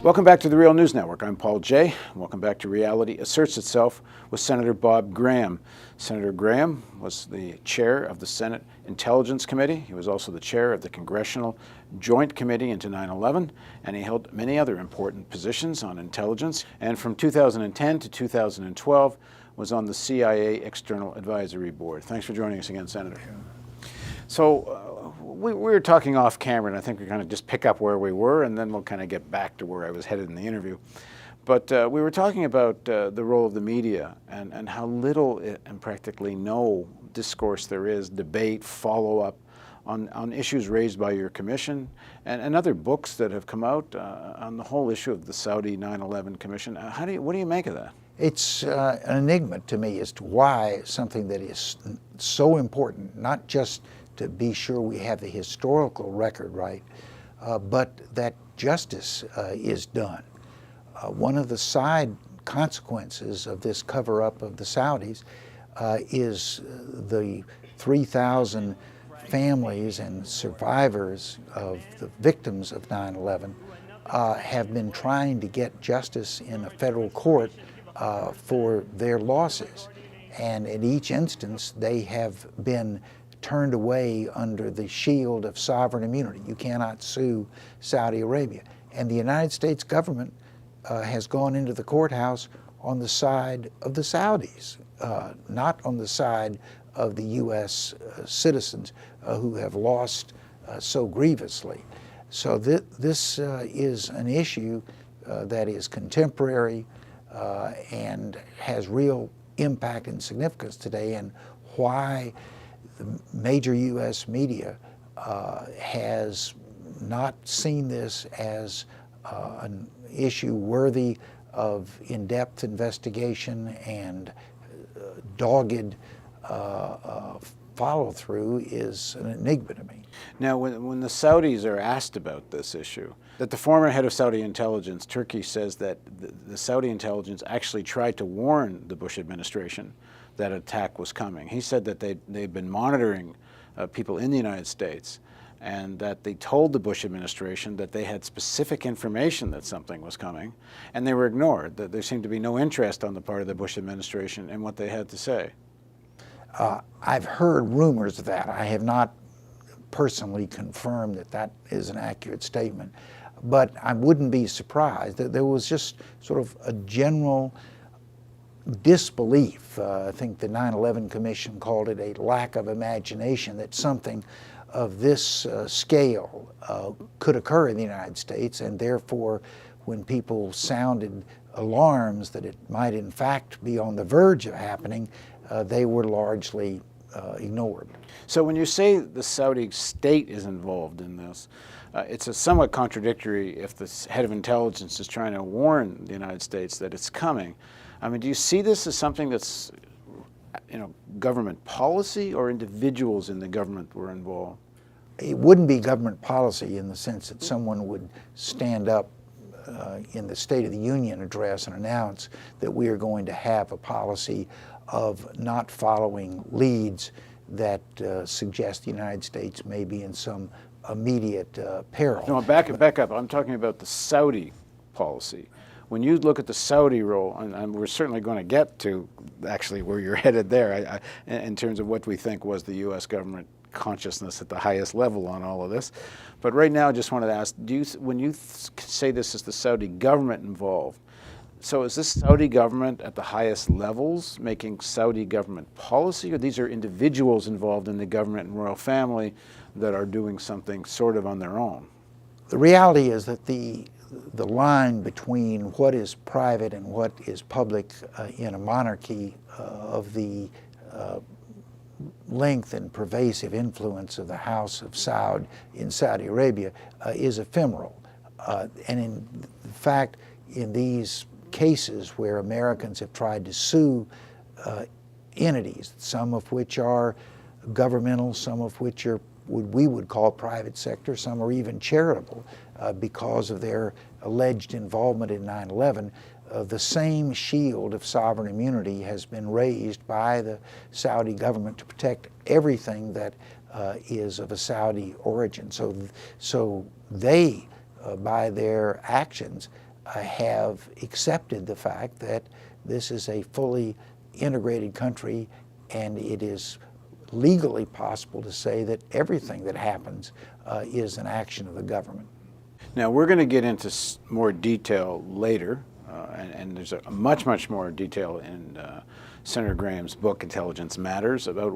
Welcome back to the Real News Network. I'm Paul Jay. Welcome back to Reality Asserts Itself with Senator Bob Graham. Senator Graham was the chair of the Senate Intelligence Committee. He was also the chair of the Congressional Joint Committee into 9/11, and he held many other important positions on intelligence. And from 2010 to 2012, was on the CIA External Advisory Board. Thanks for joining us again, Senator. So we were talking off camera, and I think we're going to just pick up where we were, and then we'll kind of get back to where I was headed in the interview. But we were talking about the role of the media and how little and practically no discourse there is, debate, follow-up on issues raised by your commission and other books that have come out on the whole issue of the Saudi 9/11 Commission. What do you make of that? It's an enigma to me as to why something that is so important, not just to be sure we have the historical record right, but that justice is done. One of the side consequences of this cover-up of the Saudis is the 3,000 families and survivors of the victims of 9/11 have been trying to get justice in a federal court for their losses. And in each instance, they have been turned away under the shield of sovereign immunity. You cannot sue Saudi Arabia. And the United States government has gone into the courthouse on the side of the Saudis, not on the side of the U.S. Citizens who have lost so grievously. So this is an issue that is contemporary and has real impact and significance today, and why the major U.S. media has not seen this as an issue worthy of in-depth investigation and dogged follow-through is an enigma to me. Now, when the Saudis are asked about this issue, that the former head of Saudi intelligence, Turkey, says that the Saudi intelligence actually tried to warn the Bush administration that attack was coming. He said that they'd been monitoring people in the United States, and that they told the Bush administration that they had specific information that something was coming, and they were ignored, that there seemed to be no interest on the part of the Bush administration in what they had to say. I've heard rumors of that. I have not personally confirmed that that is an accurate statement, but I wouldn't be surprised that there was just sort of a general disbelief. I think the 9/11 Commission called it a lack of imagination that something of this scale could occur in the United States, and therefore when people sounded alarms that it might in fact be on the verge of happening, they were largely ignored. So when you say the Saudi state is involved in this, it's a somewhat contradictory if the head of intelligence is trying to warn the United States that it's coming. I mean, do you see this as something that's, government policy, or individuals in the government were involved? It wouldn't be government policy in the sense that someone would stand up in the State of the Union address and announce that we are going to have a policy of not following leads that suggest the United States may be in some immediate peril. No, back up. I'm talking about the Saudi policy. When you look at the Saudi role, and we're certainly going to get to actually where you're headed there, in terms of what we think was the U.S. government consciousness at the highest level on all of this. But right now, I just wanted to ask, when you say this is the Saudi government involved, so is this Saudi government at the highest levels making Saudi government policy, or these are individuals involved in the government and royal family that are doing something sort of on their own? The reality is that the line between what is private and what is public in a monarchy of the length and pervasive influence of the House of Saud in Saudi Arabia is ephemeral. And in fact, in these cases where Americans have tried to sue entities, some of which are governmental, some of which are what we would call private sector, some are even charitable because of their alleged involvement in 9/11, the same shield of sovereign immunity has been raised by the Saudi government to protect everything that is of a Saudi origin. So they, by their actions, have accepted the fact that this is a fully integrated country, and it is legally possible to say that everything that happens is an action of the government. Now, we're going to get into more detail later, and there's a much more detail in Senator Graham's book, Intelligence Matters, about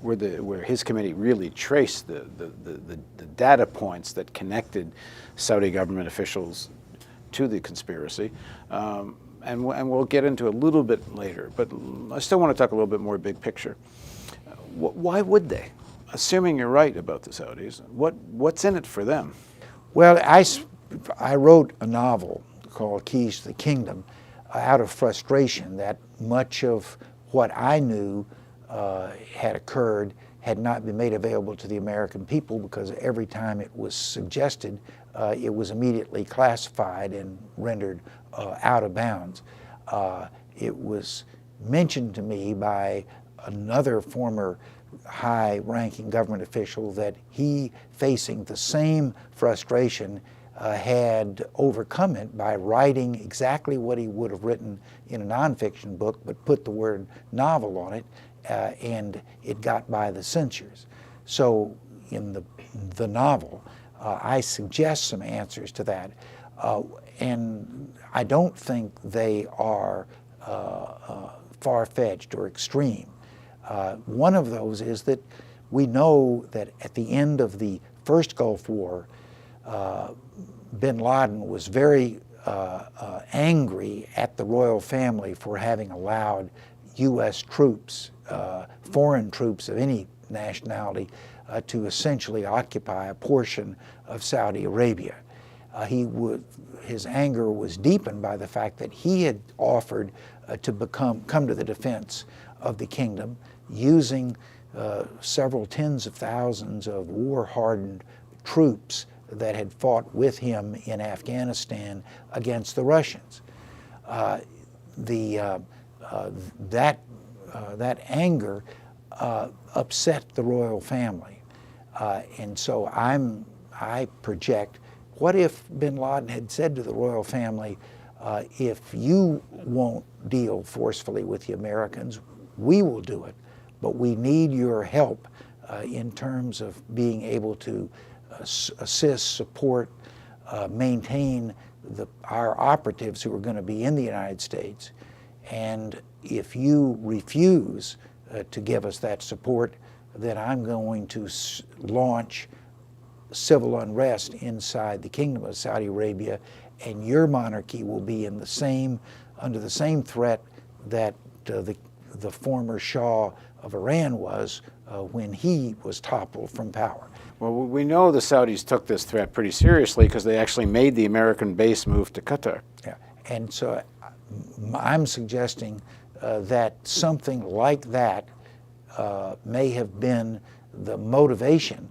where his committee really traced the data points that connected Saudi government officials to the conspiracy. And we'll get into a little bit later, but I still want to talk a little bit more big picture. Why would they? Assuming you're right about the Saudis, what's in it for them? Well, I wrote a novel called Keys to the Kingdom out of frustration that much of what I knew had occurred had not been made available to the American people, because every time it was suggested, it was immediately classified and rendered out of bounds. It was mentioned to me by another former high-ranking government official that he, facing the same frustration, had overcome it by writing exactly what he would have written in a nonfiction book, but put the word novel on it, and it got by the censors. So in the novel, I suggest some answers to that, and I don't think they are far-fetched or extreme. One of those is that we know that at the end of the first Gulf War, bin Laden was very angry at the royal family for having allowed U.S. troops, foreign troops of any nationality, to essentially occupy a portion of Saudi Arabia. His anger was deepened by the fact that he had offered to come to the defense of the kingdom using several tens of thousands of war-hardened troops that had fought with him in Afghanistan against the Russians. That anger upset the royal family, and so I project, what if bin Laden had said to the royal family, if you won't deal forcefully with the Americans, we will do it, but we need your help in terms of being able to assist, support, maintain our operatives who are going to be in the United States. And if you refuse to give us that support, then I'm going to launch civil unrest inside the Kingdom of Saudi Arabia, and your monarchy will be under the same threat that the former Shah of Iran was when he was toppled from power. Well, we know the Saudis took this threat pretty seriously, because they actually made the American base move to Qatar. Yeah, and so I'm suggesting that something like that may have been the motivation,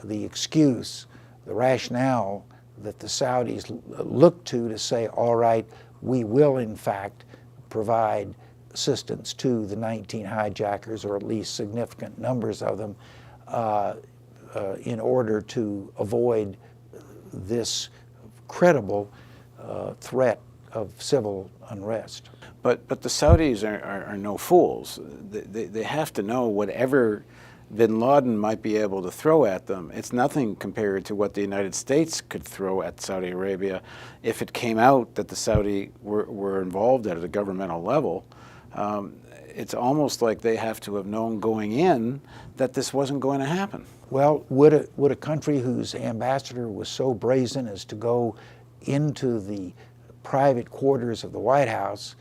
the excuse, the rationale that the Saudis looked to say, all right, we will in fact provide assistance to the 19 hijackers, or at least significant numbers of them, in order to avoid this credible threat of civil unrest. But the Saudis are no fools. They have to know whatever bin Laden might be able to throw at them, it's nothing compared to what the United States could throw at Saudi Arabia if it came out that the Saudi were involved at a governmental level. It's almost like they have to have known going in that this wasn't going to happen. Well, would a country whose ambassador was so brazen as to go into the private quarters of the White House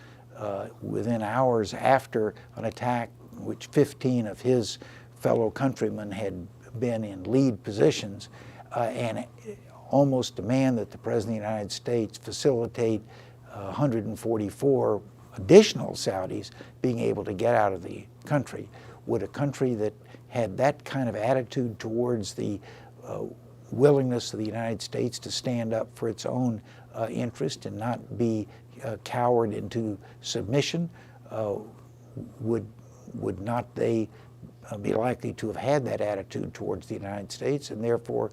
within hours after an attack which 15 of his fellow countrymen had been in lead positions, and almost demand that the President of the United States facilitate 144 additional Saudis being able to get out of the country? Would a country that had that kind of attitude towards the willingness of the United States to stand up for its own interest and not be cowered into submission, would not they be likely to have had that attitude towards the United States, and therefore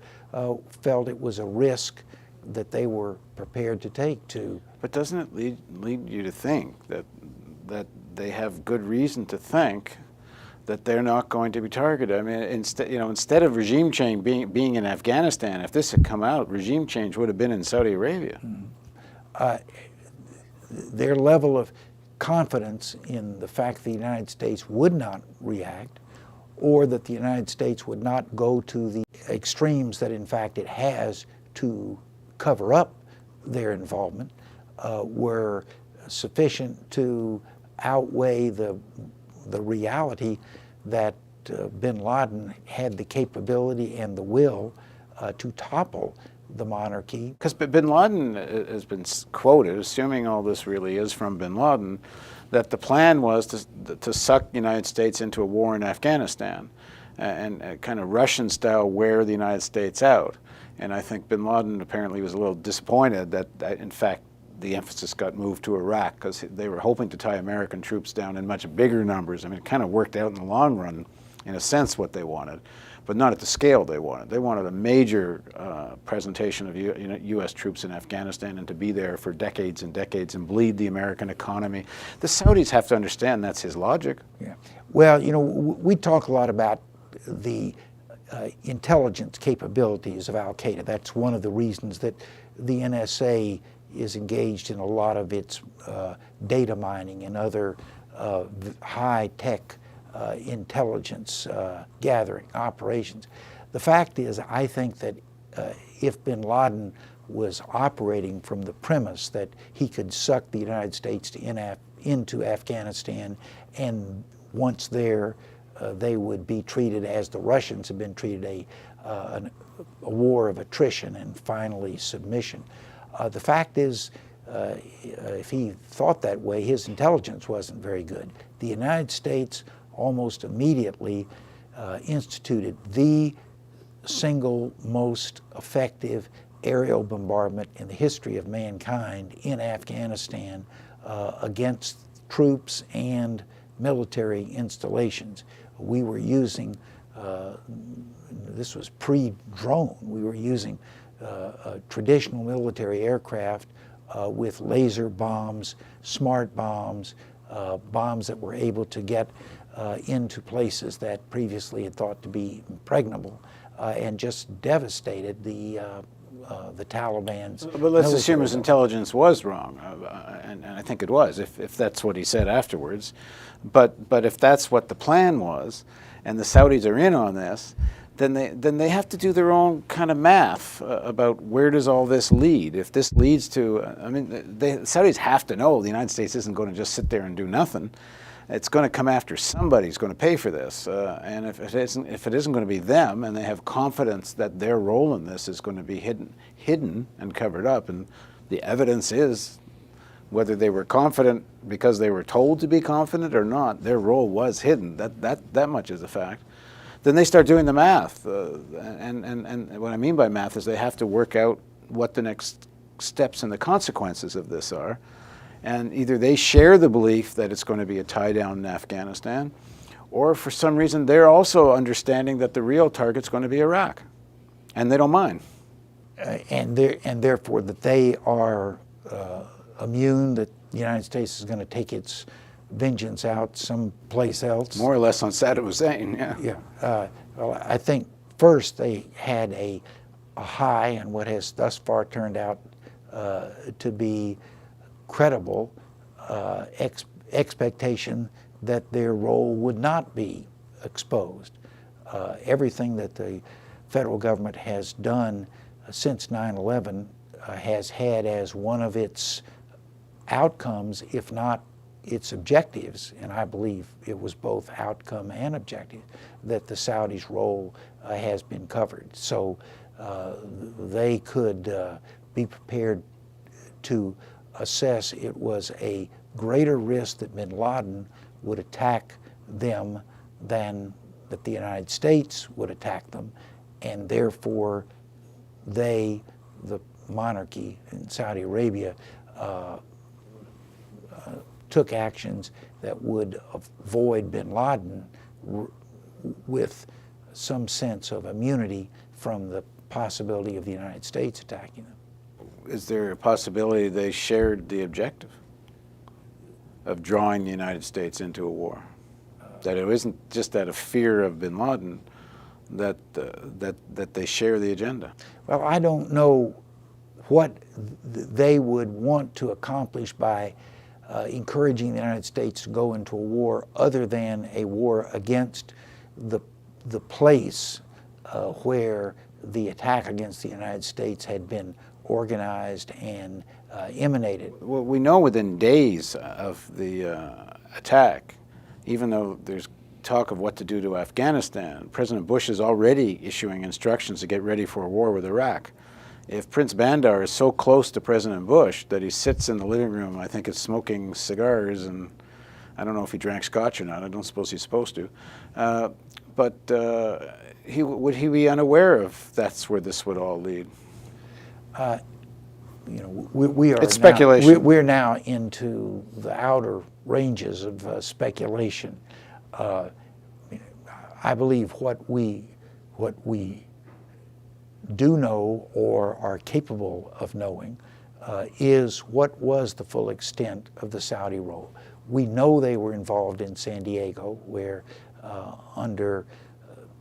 felt it was a risk that they were prepared to take to. But doesn't it lead you to think that they have good reason to think that they're not going to be targeted? I mean, instead of regime change being in Afghanistan, if this had come out, regime change would have been in Saudi Arabia. Their level of confidence in the fact that the United States would not react, or that the United States would not go to the extremes that in fact it has to cover up their involvement, were sufficient to outweigh the reality that bin Laden had the capability and the will to topple the monarchy. Because bin Laden has been quoted, assuming all this really is from bin Laden, that the plan was to suck the United States into a war in Afghanistan and kind of Russian style wear the United States out. And I think bin Laden apparently was a little disappointed that in fact the emphasis got moved to Iraq, because they were hoping to tie American troops down in much bigger numbers. I mean, it kind of worked out in the long run, in a sense, what they wanted, but not at the scale they wanted. They wanted a major presentation of U.S. troops in Afghanistan and to be there for decades and decades and bleed the American economy. The Saudis have to understand that's his logic. Yeah. Well, we talk a lot about the intelligence capabilities of al-Qaeda. That's one of the reasons that the NSA is engaged in a lot of its data mining and other high-tech intelligence gathering operations. The fact is, I think that if bin Laden was operating from the premise that he could suck the United States into Afghanistan, and once there, they would be treated as the Russians have been treated, a war of attrition and finally submission. The fact is, if he thought that way, his intelligence wasn't very good. The United States almost immediately instituted the single most effective aerial bombardment in the history of mankind in Afghanistan against troops and military installations. We were using, this was pre-drone, we were using traditional military aircraft with laser bombs, smart bombs, bombs that were able to get into places that previously had thought to be impregnable, and just devastated the Taliban's. But let's assume his intelligence was wrong, and I think it was, if that's what he said afterwards. But if that's what the plan was, and the Saudis are in on this, then they have to do their own kind of math about where does all this lead. If this leads to, I mean, the Saudis have to know the United States isn't going to just sit there and do nothing. It's going to come after somebody's going to pay for this, and if it isn't going to be them, and they have confidence that their role in this is going to be hidden and covered up, and the evidence is, whether they were confident because they were told to be confident or not, their role was hidden. That much is a fact. Then they start doing the math, and what I mean by math is they have to work out what the next steps and the consequences of this are. And either they share the belief that it's going to be a tie down in Afghanistan, or for some reason they're also understanding that the real target's going to be Iraq, and they don't mind. And therefore that they are immune, that the United States is going to take its vengeance out someplace else. More or less on Saddam Hussein, yeah. Yeah. Well, I think first they had a high, and what has thus far turned out to be credible expectation that their role would not be exposed. Everything that the federal government has done since 9/11 has had as one of its outcomes, if not its objectives, and I believe it was both outcome and objective, that the Saudis' role has been covered. So they could be prepared to assess it was a greater risk that bin Laden would attack them than that the United States would attack them, and therefore they, the monarchy in Saudi Arabia, took actions that would avoid bin Laden with some sense of immunity from the possibility of the United States attacking them. is there a possibility they shared the objective of drawing the United States into a war? That it isn't just out of fear of bin Laden, that they share the agenda? Well, I don't know what they would want to accomplish by encouraging the United States to go into a war other than a war against the place where the attack against the United States had been organized and emanated. Well, we know within days of the attack, even though there's talk of what to do to Afghanistan, President Bush is already issuing instructions to get ready for a war with Iraq. If Prince Bandar is so close to President Bush that he sits in the living room, I think, is smoking cigars, and I don't know if he drank scotch or not. I don't suppose he's supposed to. But would he be unaware of that's where this would all lead? You know, we are. It's speculation. We're now into the outer ranges of speculation. I believe what we do know or are capable of knowing is what was the full extent of the Saudi role. We know they were involved in San Diego, where under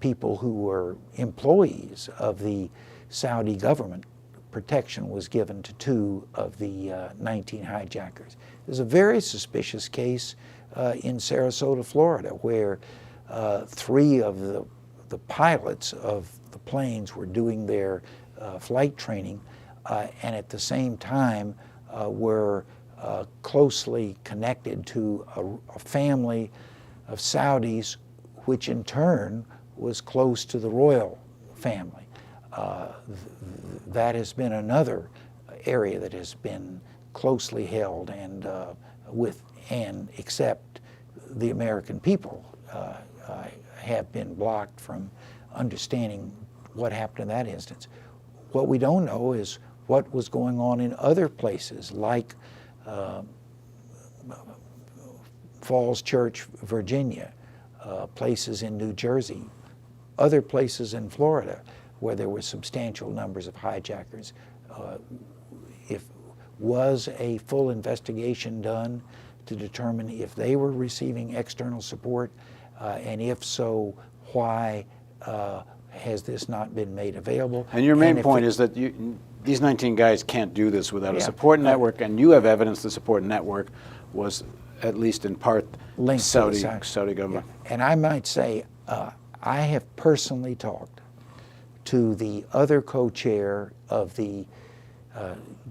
people who were employees of the Saudi government, protection was given to 2 of the 19 hijackers. There's a very suspicious case in Sarasota, Florida, where 3 of the pilots of the planes were doing their flight training and at the same time were closely connected to a family of Saudis, which in turn was close to the royal family. That has been another area that has been closely held and except the American people have been blocked from understanding what happened in that instance. What we don't know is what was going on in other places like Falls Church, Virginia, places in New Jersey, other places in Florida where there were substantial numbers of hijackers. Was a full investigation done to determine if they were receiving external support, and if so, why has this not been made available? And your main point is that these 19 guys can't do this without a support network, and you have evidence the support network was at least in part linked Saudi government. Yeah. And I might say, I have personally talked to the other co-chair of the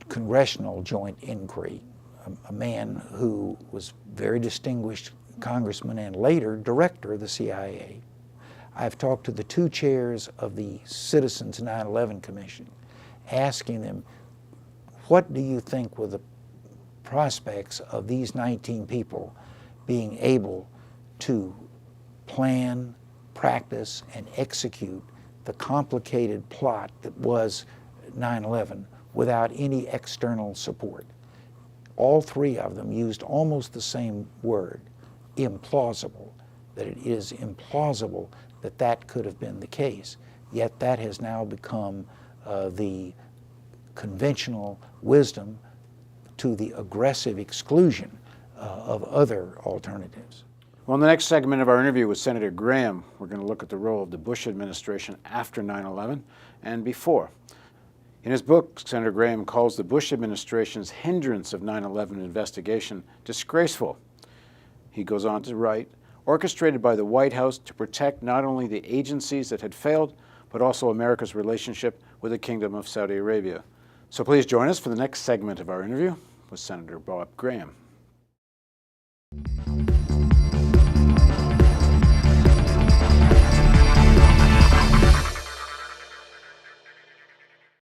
Congressional Joint Inquiry, a man who was very distinguished congressman and later director of the CIA. I've talked to the 2 chairs of the Citizens 9/11 Commission, asking them, what do you think were the prospects of these 19 people being able to plan, practice, and execute the complicated plot that was 9/11 without any external support? All 3 of them used almost the same word, implausible, that it is implausible that that could have been the case. Yet that has now become the conventional wisdom to the aggressive exclusion of other alternatives. Well, in the next segment of our interview with Senator Graham, we're going to look at the role of the Bush administration after 9/11 and before. In his book, Senator Graham calls the Bush administration's hindrance of 9/11 investigation disgraceful. He goes on to write, orchestrated by the White House to protect not only the agencies that had failed, but also America's relationship with the Kingdom of Saudi Arabia. So please join us for the next segment of our interview with Senator Bob Graham.